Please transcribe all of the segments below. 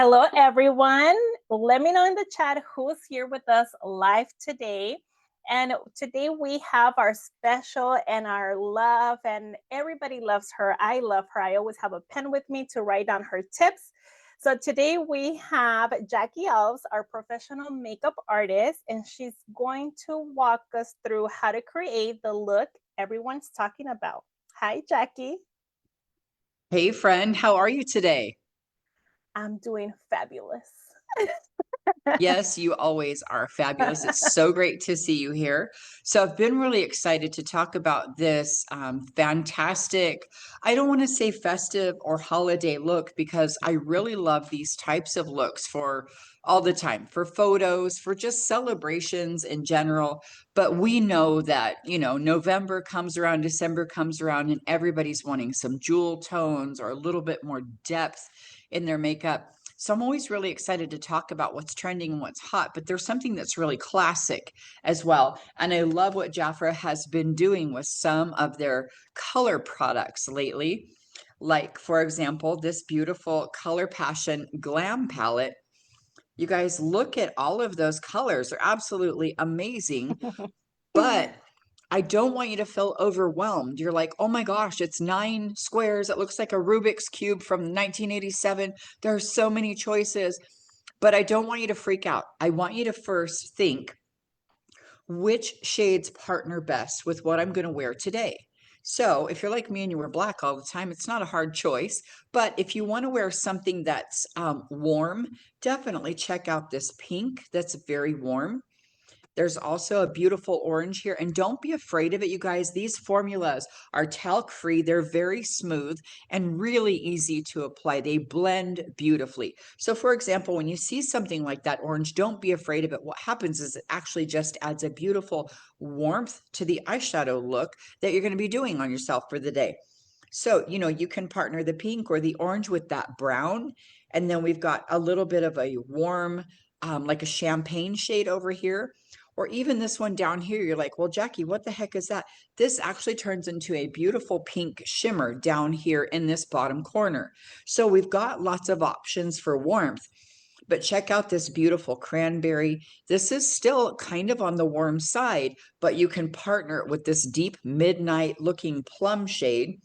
Hello, everyone. Let me know in the chat who's here with us live today. And today we have our special and our love, and everybody loves her. I love her. I always have a pen with me to write down her tips. So today we have Jackie Alves, our professional makeup artist, and she's going to walk us through how to create the look everyone's talking about. Hi, Jackie. Hey, friend, how are you today? I'm doing fabulous. Yes, you always are fabulous. It's so great to see you here. So, I've been really excited to talk about this fantastic, I don't want to say festive or holiday look because I really love these types of looks for all the time, for photos, for just celebrations in general. But we know that, November comes around, December comes around, and everybody's wanting some jewel tones or a little bit more depth in their makeup. So I'm always really excited to talk about what's trending and what's hot, but there's something that's really classic as well. And I love what JAFRA has been doing with some of their color products lately. Like, for example, this beautiful Color Passion Glam palette. You guys look at all of those colors. They're absolutely amazing. But I don't want you to feel overwhelmed. You're like, oh my gosh, it's 9 squares. It looks like a Rubik's Cube from 1987. There are so many choices, but I don't want you to freak out. I want you to first think which shades partner best with what I'm going to wear today. So if you're like me and you wear black all the time, it's not a hard choice. But if you want to wear something that's warm, definitely check out this pink that's very warm. There's also a beautiful orange here, and don't be afraid of it, you guys. These formulas are talc-free. They're very smooth and really easy to apply. They blend beautifully. So for example, when you see something like that orange, don't be afraid of it. What happens is it actually just adds a beautiful warmth to the eyeshadow look that you're going to be doing on yourself for the day. So, you can partner the pink or the orange with that brown. And then we've got a little bit of a warm, like a champagne shade over here. Or even this one down here, you're like, well, Jackie, what the heck is that? This actually turns into a beautiful pink shimmer down here in this bottom corner. So we've got lots of options for warmth. But check out this beautiful cranberry. This is still kind of on the warm side, but you can partner it with this deep midnight looking plum shade.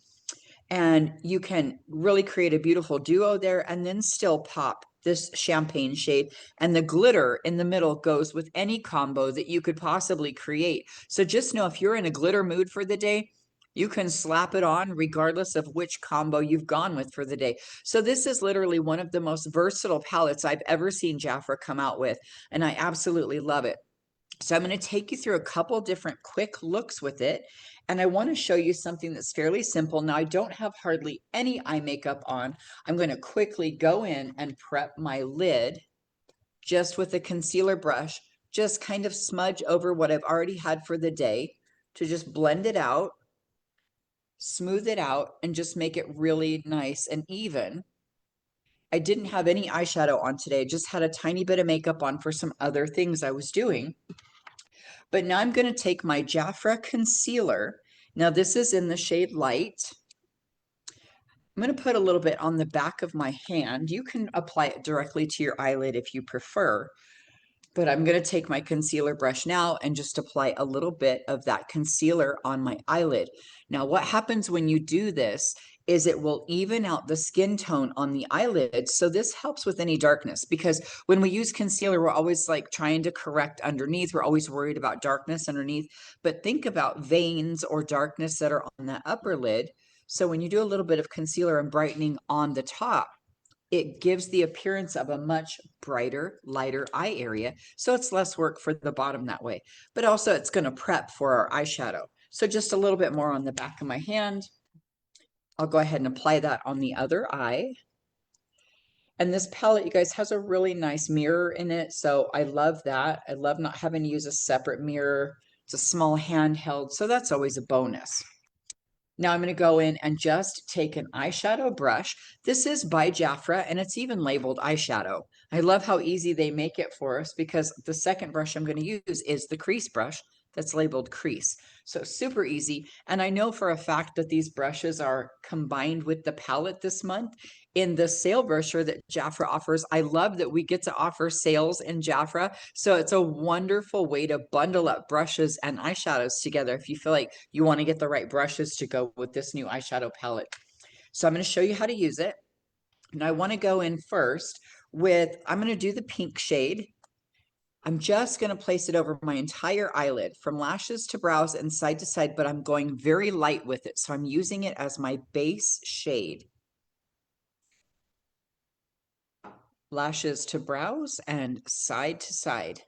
And you can really create a beautiful duo there and then still pop this champagne shade, and the glitter in the middle goes with any combo that you could possibly create. So just know if you're in a glitter mood for the day, you can slap it on regardless of which combo you've gone with for the day. So this is literally one of the most versatile palettes I've ever seen JAFRA come out with, and I absolutely love it. So I'm going to take you through a couple different quick looks with it. And I want to show you something that's fairly simple. Now, I don't have hardly any eye makeup on. I'm going to quickly go in and prep my lid just with a concealer brush, just kind of smudge over what I've already had for the day to just blend it out, smooth it out, and just make it really nice and even. I didn't have any eyeshadow on today, just had a tiny bit of makeup on for some other things I was doing. But now I'm going to take my JAFRA concealer. Now this is in the shade Light. I'm going to put a little bit on the back of my hand. You can apply it directly to your eyelid if you prefer. But I'm going to take my concealer brush now and just apply a little bit of that concealer on my eyelid. Now, what happens when you do this is it will even out the skin tone on the eyelid. So this helps with any darkness, because when we use concealer, we're always like trying to correct underneath. We're always worried about darkness underneath. But think about veins or darkness that are on the upper lid. So when you do a little bit of concealer and brightening on the top, it gives the appearance of a much brighter, lighter eye area. So it's less work for the bottom that way. But also it's going to prep for our eyeshadow. So just a little bit more on the back of my hand. I'll go ahead and apply that on the other eye. And this palette, you guys, has a really nice mirror in it. So I love that. I love not having to use a separate mirror. It's a small handheld, so that's always a bonus. Now I'm going to go in and just take an eyeshadow brush. This is by JAFRA, and it's even labeled eyeshadow. I love how easy they make it for us, because the second brush I'm going to use is the crease brush that's labeled crease. So super easy. And I know for a fact that these brushes are combined with the palette this month. in the sale brochure that JAFRA offers. I love that we get to offer sales in JAFRA. So it's a wonderful way to bundle up brushes and eyeshadows together if you feel like you want to get the right brushes to go with this new eyeshadow palette. So I'm going to show you how to use it. And I want to go in first with, I'm going to do the pink shade. I'm just going to place it over my entire eyelid from lashes to brows and side to side, but I'm going very light with it. So I'm using it as my base shade. Lashes to brows and side to side.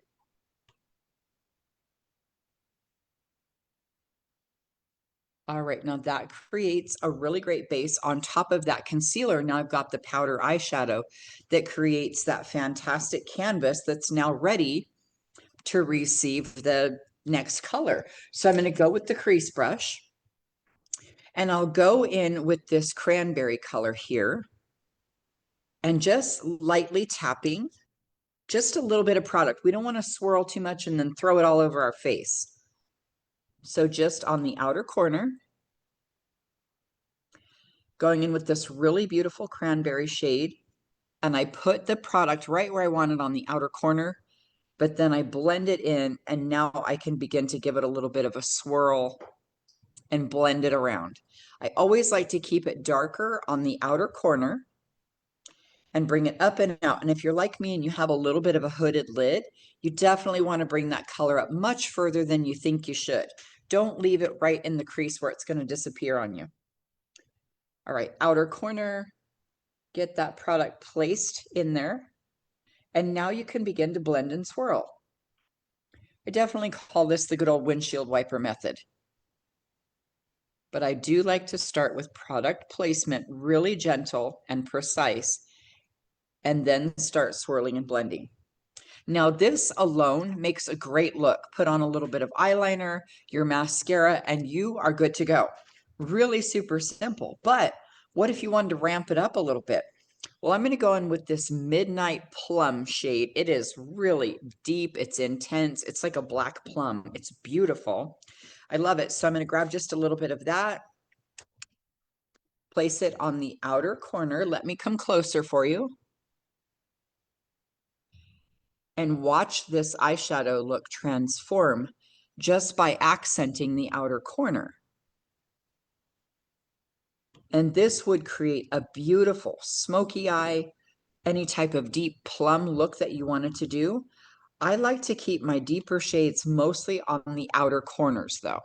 All right, now that creates a really great base. On top of that concealer, now I've got the powder eyeshadow that creates that fantastic canvas that's now ready to receive the next color. So I'm going to go with the crease brush, and I'll go in with this cranberry color here and just lightly tapping just a little bit of product. We don't want to swirl too much and then throw it all over our face. So just on the outer corner, going in with this really beautiful cranberry shade, and I put the product right where I want it on the outer corner, but then I blend it in, and now I can begin to give it a little bit of a swirl and blend it around. I always like to keep it darker on the outer corner and bring it up and out. And if you're like me and you have a little bit of a hooded lid, you definitely want to bring that color up much further than you think you should. Don't leave it right in the crease where it's going to disappear on you. All right, outer corner, get that product placed in there. And now you can begin to blend and swirl. I definitely call this the good old windshield wiper method. But I do like to start with product placement, really gentle and precise, and then start swirling and blending. Now this alone makes a great look. Put on a little bit of eyeliner, your mascara, and you are good to go. Really super simple. But what if you wanted to ramp it up a little bit? Well, I'm going to go in with this Midnight Plum shade. It is really deep. It's intense. It's like a black plum. It's beautiful. I love it. So I'm going to grab just a little bit of that. Place it on the outer corner. Let me come closer for you. And watch this eyeshadow look transform just by accenting the outer corner. And this would create a beautiful smoky eye, any type of deep plum look that you wanted to do. I like to keep my deeper shades mostly on the outer corners though.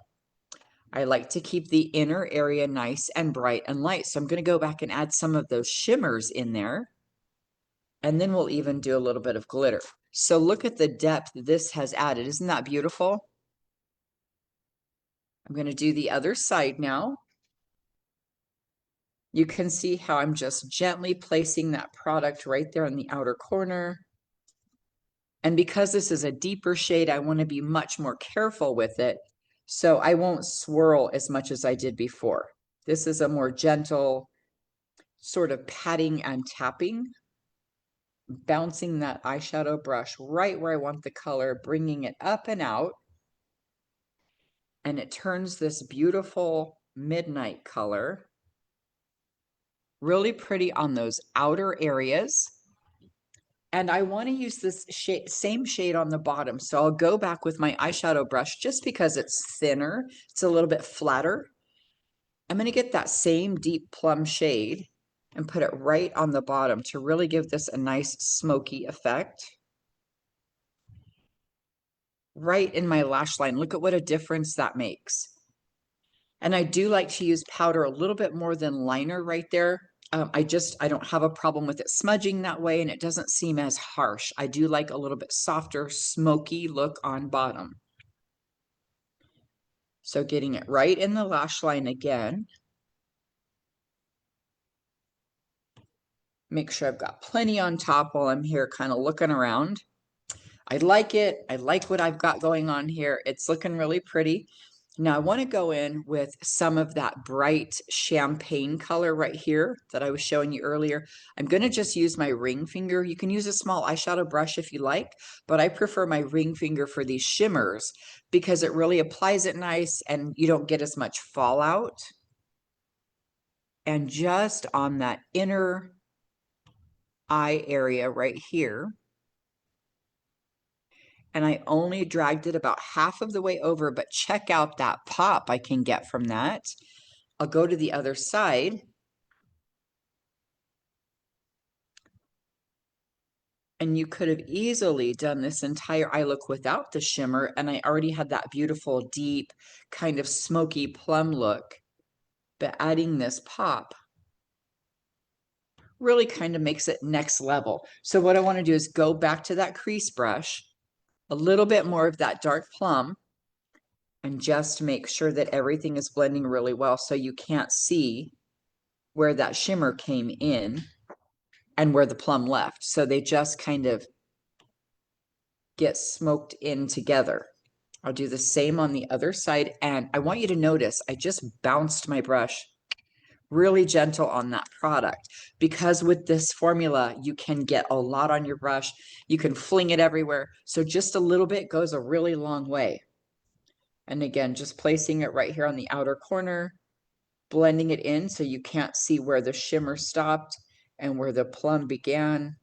I like to keep the inner area nice and bright and light. So I'm going to go back and add some of those shimmers in there. And then we'll even do a little bit of glitter. So look at the depth this has added. Isn't that beautiful? I'm going to do the other side now. You can see how I'm just gently placing that product right there in the outer corner. And because this is a deeper shade, I want to be much more careful with it. So I won't swirl as much as I did before. This is a more gentle sort of patting and tapping, bouncing that eyeshadow brush right where I want the color, bringing it up and out. And it turns this beautiful midnight color. Really pretty on those outer areas. And I want to use this same shade on the bottom. So I'll go back with my eyeshadow brush just because it's thinner. It's a little bit flatter. I'm going to get that same deep plum shade and put it right on the bottom to really give this a nice smoky effect. Right in my lash line. Look at what a difference that makes. And I do like to use powder a little bit more than liner right there. I don't have a problem with it smudging that way, and it doesn't seem as harsh. I do like a little bit softer, smoky look on bottom. So getting it right in the lash line again. Make sure I've got plenty on top while I'm here kind of looking around. I like it. I like what I've got going on here. It's looking really pretty. Now I want to go in with some of that bright champagne color right here that I was showing you earlier. I'm going to just use my ring finger. You can use a small eyeshadow brush if you like, but I prefer my ring finger for these shimmers because it really applies it nice and you don't get as much fallout. And just on that inner eye area right here. And I only dragged it about half of the way over, but check out that pop I can get from that. I'll go to the other side. And you could have easily done this entire eye look without the shimmer, and I already had that beautiful, deep, kind of smoky plum look. But adding this pop really kind of makes it next level. So what I want to do is go back to that crease brush, a little bit more of that dark plum, and just make sure that everything is blending really well so you can't see where that shimmer came in and where the plum left. So they just kind of get smoked in together. I'll do the same on the other side. And I want you to notice, I just bounced my brush really gentle on that product, because with this formula, you can get a lot on your brush. You can fling it everywhere. So just a little bit goes a really long way. And again, just placing it right here on the outer corner, blending it in so you can't see where the shimmer stopped and where the plum began.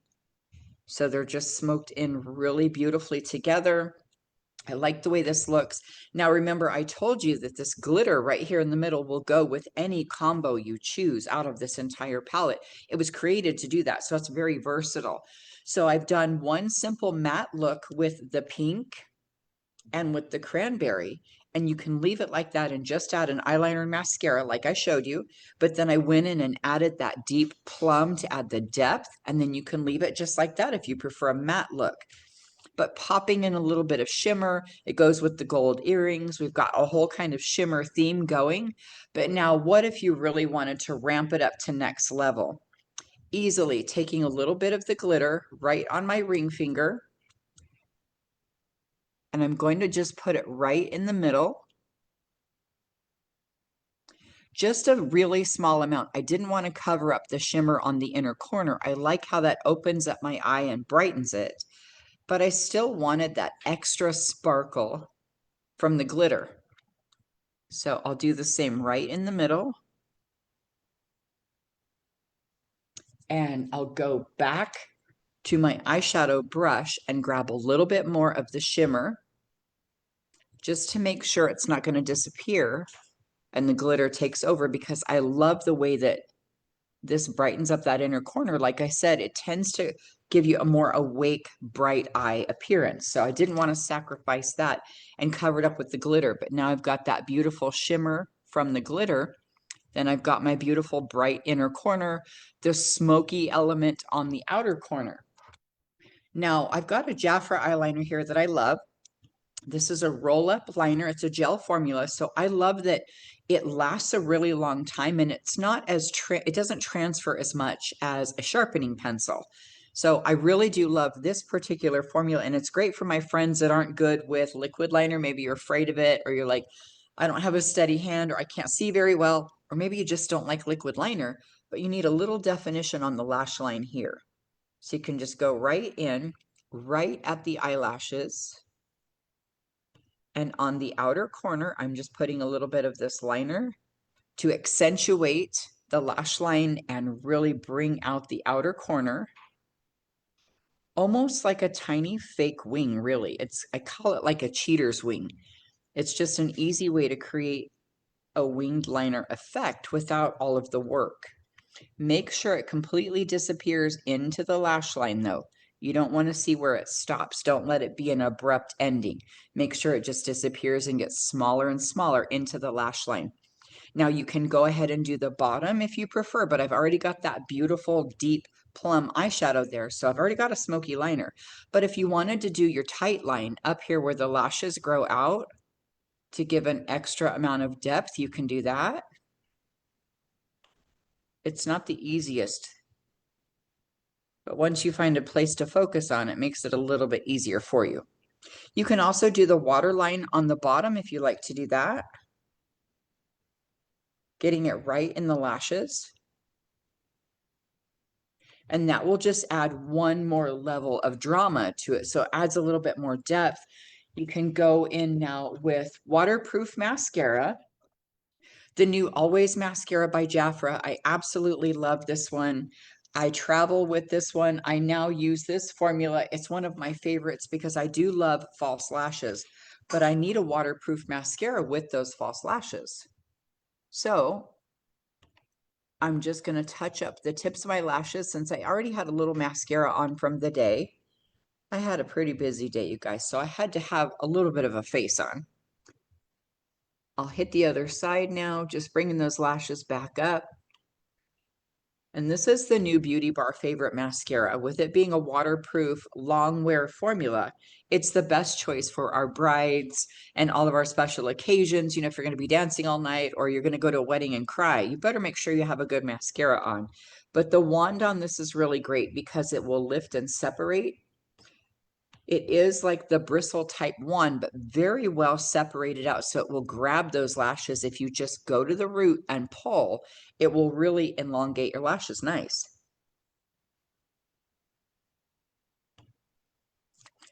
So they're just smoked in really beautifully together. I like the way this looks. Now, remember, I told you that this glitter right here in the middle will go with any combo you choose out of this entire palette. It was created to do that, so it's very versatile. So I've done one simple matte look with the pink and with the cranberry, and you can leave it like that and just add an eyeliner and mascara like I showed you. But then I went in and added that deep plum to add the depth, and then you can leave it just like that if you prefer a matte look. But popping in a little bit of shimmer, it goes with the gold earrings. We've got a whole kind of shimmer theme going. But now what if you really wanted to ramp it up to next level? Easily taking a little bit of the glitter right on my ring finger, and I'm going to just put it right in the middle. Just a really small amount. I didn't want to cover up the shimmer on the inner corner. I like how that opens up my eye and brightens it, but I still wanted that extra sparkle from the glitter. So I'll do the same right in the middle. And I'll go back to my eyeshadow brush and grab a little bit more of the shimmer, just to make sure it's not going to disappear and the glitter takes over, because I love the way that this brightens up that inner corner. Like I said, it tends to give you a more awake, bright eye appearance. So I didn't want to sacrifice that and cover it up with the glitter. But now I've got that beautiful shimmer from the glitter. Then I've got my beautiful bright inner corner, the smoky element on the outer corner. Now I've got a JAFRA eyeliner here that I love. This is a roll-up liner. It's a gel formula, so I love that it lasts a really long time, and it's not as it doesn't transfer as much as a sharpening pencil. So I really do love this particular formula, and it's great for my friends that aren't good with liquid liner. Maybe you're afraid of it, or you're like, I don't have a steady hand, or I can't see very well, or maybe you just don't like liquid liner, but you need a little definition on the lash line here. So you can just go right in, right at the eyelashes. And on the outer corner, I'm just putting a little bit of this liner to accentuate the lash line and really bring out the outer corner. Almost like a tiny fake wing, really. I call it like a cheater's wing. It's just an easy way to create a winged liner effect without all of the work. Make sure it completely disappears into the lash line though. You don't want to see where it stops. Don't let it be an abrupt ending. Make sure it just disappears and gets smaller and smaller into the lash line. Now you can go ahead and do the bottom if you prefer, but I've already got that beautiful deep plum eyeshadow there. So I've already got a smoky liner. But if you wanted to do your tight line up here where the lashes grow out to give an extra amount of depth, you can do that. It's not the easiest, but once you find a place to focus on, it makes it a little bit easier for you. You can also do the waterline on the bottom if you like to do that. Getting it right in the lashes. And that will just add one more level of drama to it. So it adds a little bit more depth. You can go in now with waterproof mascara. The new Always Mascara by JAFRA. I absolutely love this one. I travel with this one. I now use this formula. It's one of my favorites because I do love false lashes, but I need a waterproof mascara with those false lashes. So I'm just going to touch up the tips of my lashes since I already had a little mascara on from the day. I had a pretty busy day, you guys, so I had to have a little bit of a face on. I'll hit the other side now, just bringing those lashes back up. And this is the new Beauty Bar favorite mascara. With it being a waterproof, long wear formula, it's the best choice for our brides and all of our special occasions. You know, if you're going to be dancing all night or you're going to go to a wedding and cry, you better make sure you have a good mascara on. But the wand on this is really great because it will lift and separate. It is like the bristle type one, but very well separated out. So it will grab those lashes. If you just go to the root and pull, it will really elongate your lashes nice.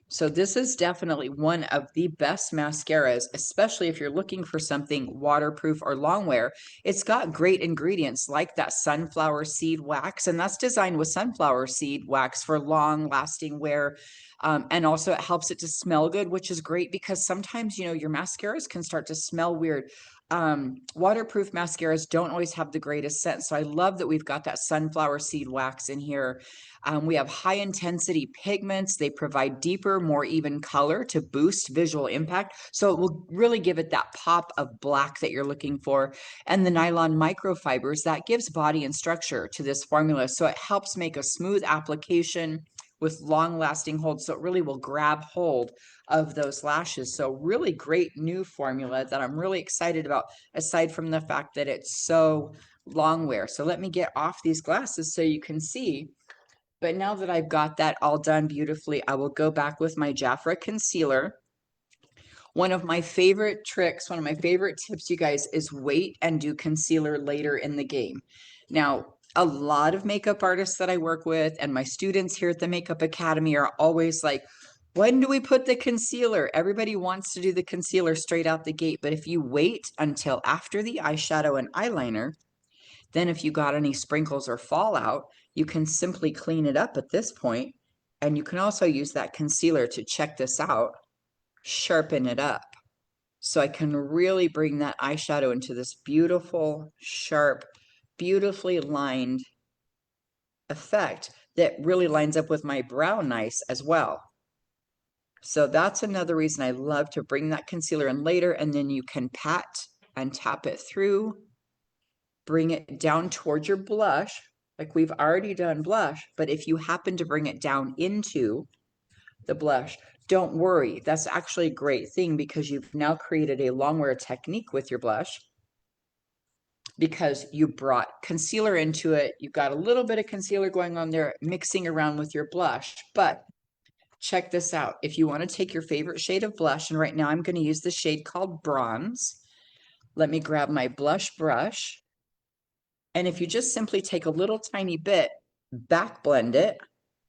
So this is definitely one of the best mascaras, especially if you're looking for something waterproof or long wear. It's got great ingredients like that sunflower seed wax, and that's designed with sunflower seed wax for long lasting wear. And also it helps it to smell good, which is great because sometimes, you know, your mascaras can start to smell weird. Waterproof mascaras don't always have the greatest scent. So I love that we've got that sunflower seed wax in here. We have high intensity pigments. They provide deeper, more even color to boost visual impact. So it will really give it that pop of black that you're looking for. And the nylon microfibers, that gives body and structure to this formula. So it helps make a smooth application with long lasting hold. So it really will grab hold of those lashes. So really great new formula that I'm really excited about, aside from the fact that it's so long wear. So let me get off these glasses so you can see. But now that I've got that all done beautifully, I will go back with my JAFRA concealer. One of my favorite tricks, one of my favorite tips, you guys, is wait and do concealer later in the game. Now, a lot of makeup artists that I work with and my students here at the Makeup Academy are always like, when do we put the concealer? Everybody wants to do the concealer straight out the gate. But if you wait until after the eyeshadow and eyeliner, then if you got any sprinkles or fallout, you can simply clean it up at this point. And you can also use that concealer to check this out, sharpen it up. So I can really bring that eyeshadow into this beautiful, sharp, beautifully lined effect that really lines up with my brow nice as well. So that's another reason I love to bring that concealer in later, and then you can pat and tap it through, bring it down towards your blush, like we've already done blush, but if you happen to bring it down into the blush, don't worry. That's actually a great thing because you've now created a long wear technique with your blush because you brought concealer into it. You've got a little bit of concealer going on there, mixing around with your blush. But check this out. If you want to take your favorite shade of blush, and right now I'm going to use the shade called Bronze. Let me grab my blush brush. And if you just simply take a little tiny bit, back blend it,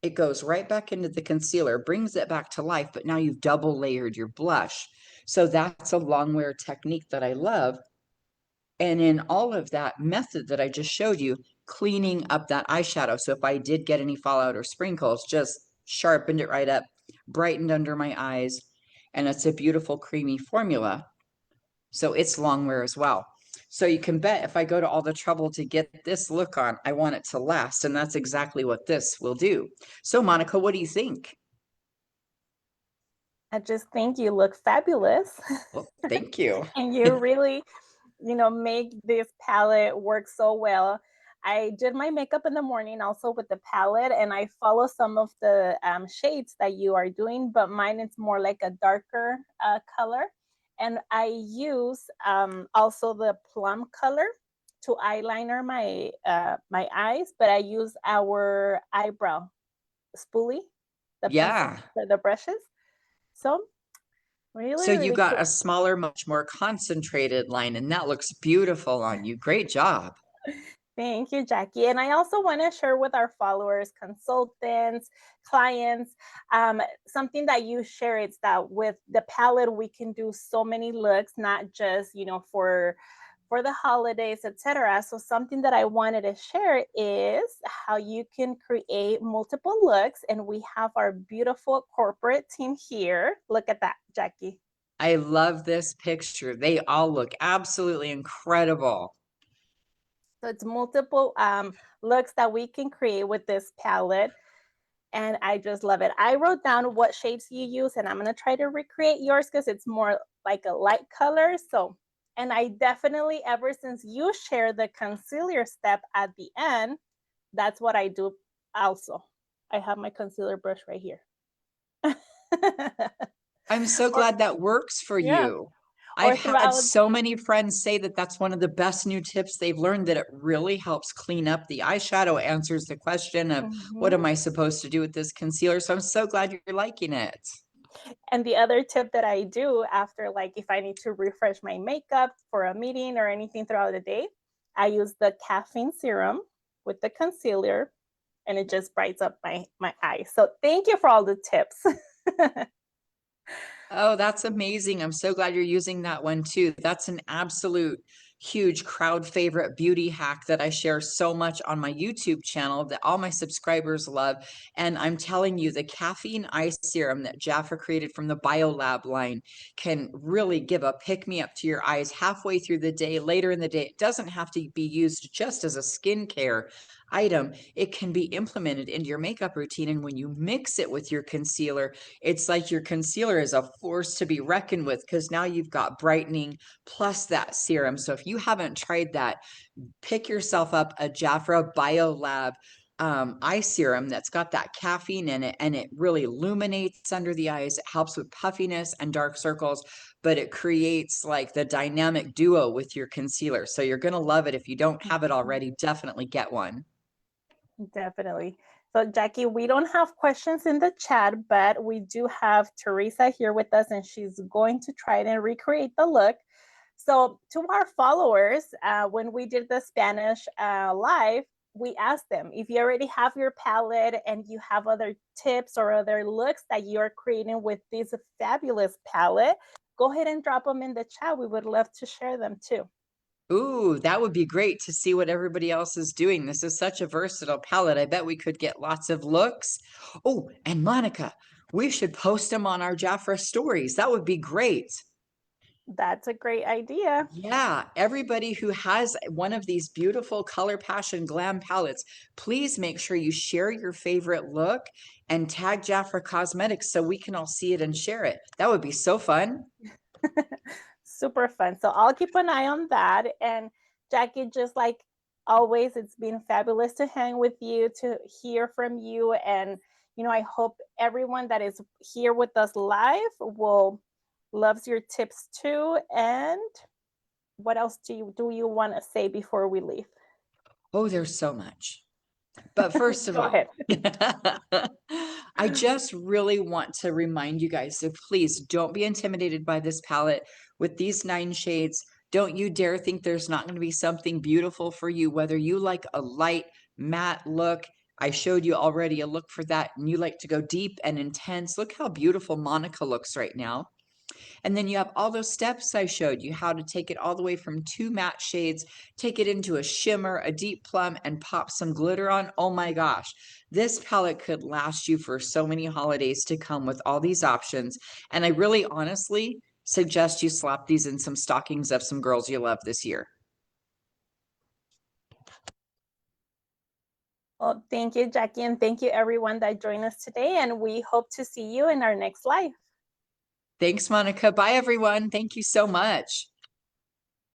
it goes right back into the concealer, brings it back to life, but now you've double layered your blush. So that's a long wear technique that I love. And in all of that method that I just showed you, cleaning up that eyeshadow. So if I did get any fallout or sprinkles, just sharpened it right up, brightened under my eyes, and it's a beautiful creamy formula. So it's long wear as well. So you can bet if I go to all the trouble to get this look on, I want it to last. And that's exactly what this will do. So Monica, what do you think? I just think you look fabulous. Well, thank you. And you really, make this palette work so well. I did my makeup in the morning also with the palette, and I follow some of the shades that you are doing, but mine is more like a darker color. And I use also the plum color to eyeliner my eyes, but I use our eyebrow spoolie, the pencil, Yeah. the brushes. So So really, you really got cool. a smaller, much more concentrated line, and that looks beautiful on you. Great job. Thank you, Jackie. And I also want to share with our followers, consultants, clients, something that you share is that with the palette, we can do so many looks, not just, for for the holidays, etc. So something that I wanted to share is how you can create multiple looks, and we have our beautiful corporate team here. Look at that, Jackie. I love this picture. They all look absolutely incredible. So it's multiple looks that we can create with this palette. And I just love it. I wrote down what shapes you use, and I'm going to try to recreate yours because it's more like a light color. So, and I definitely, ever since you share the concealer step at the end, that's what I do also. I have my concealer brush right here. I'm so Or, glad that works for yeah, you. or I've had throughout. so many friends say that that's one of the best new tips they've learned, that it really helps clean up the eyeshadow, answers the question of what Mhm. am I supposed to do with this concealer? So I'm so glad you're liking it. And the other tip that I do after, like, if I need to refresh my makeup for a meeting or anything throughout the day, I use the caffeine serum with the concealer, and it just brightens up my eyes. So thank you for all the tips. Oh, that's amazing. I'm so glad you're using that one too. That's an absolute huge crowd favorite beauty hack that I share so much on my YouTube channel that all my subscribers love. And I'm telling you, the caffeine eye serum that JAFRA created from the BioLab line can really give a pick me up to your eyes halfway through the day, later in the day. It doesn't have to be used just as a skincare item. It can be implemented into your makeup routine. And when you mix it with your concealer, it's like your concealer is a force to be reckoned with, because now you've got brightening plus that serum. So if you haven't tried that, pick yourself up a JAFRA BioLab eye serum that's got that caffeine in it, and it really illuminates under the eyes. It helps with puffiness and dark circles, but it creates like the dynamic duo with your concealer. So you're going to love it. If you don't have it already, definitely get one. Definitely. So, Jackie, we don't have questions in the chat, but we do have Teresa here with us, and she's going to try to recreate the look. So, to our followers, when we did the Spanish live, we asked them if you already have your palette and you have other tips or other looks that you're creating with this fabulous palette, go ahead and drop them in the chat. We would love to share them too. Ooh, that would be great to see what everybody else is doing. This is such a versatile palette. I bet we could get lots of looks. Oh, and Monica, we should post them on our JAFRA stories. That would be great. That's a great idea. Yeah, everybody who has one of these beautiful Color Passion Glam palettes, please make sure you share your favorite look and tag JAFRA Cosmetics so we can all see it and share it. That would be so fun. Super fun. So I'll keep an eye on that. And Jackie, just like always, it's been fabulous to hang with you, to hear from you. And, I hope everyone that is here with us live will loves your tips too. And what else do you want to say before we leave? Oh, there's so much. But first of Go all, ahead. I just really want to remind you guys to please don't be intimidated by this palette with these 9 shades. Don't you dare think there's not going to be something beautiful for you, whether you like a light matte look. I showed you already a look for that, and you like to go deep and intense. Look how beautiful Monica looks right now. And then you have all those steps I showed you, how to take it all the way from 2 matte shades, take it into a shimmer, a deep plum, and pop some glitter on. Oh my gosh, this palette could last you for so many holidays to come with all these options. And I really honestly suggest you slap these in some stockings of some girls you love this year. Well, thank you, Jackie, and thank you everyone that joined us today. And we hope to see you in our next live. Thanks, Monica. Bye, everyone. Thank you so much.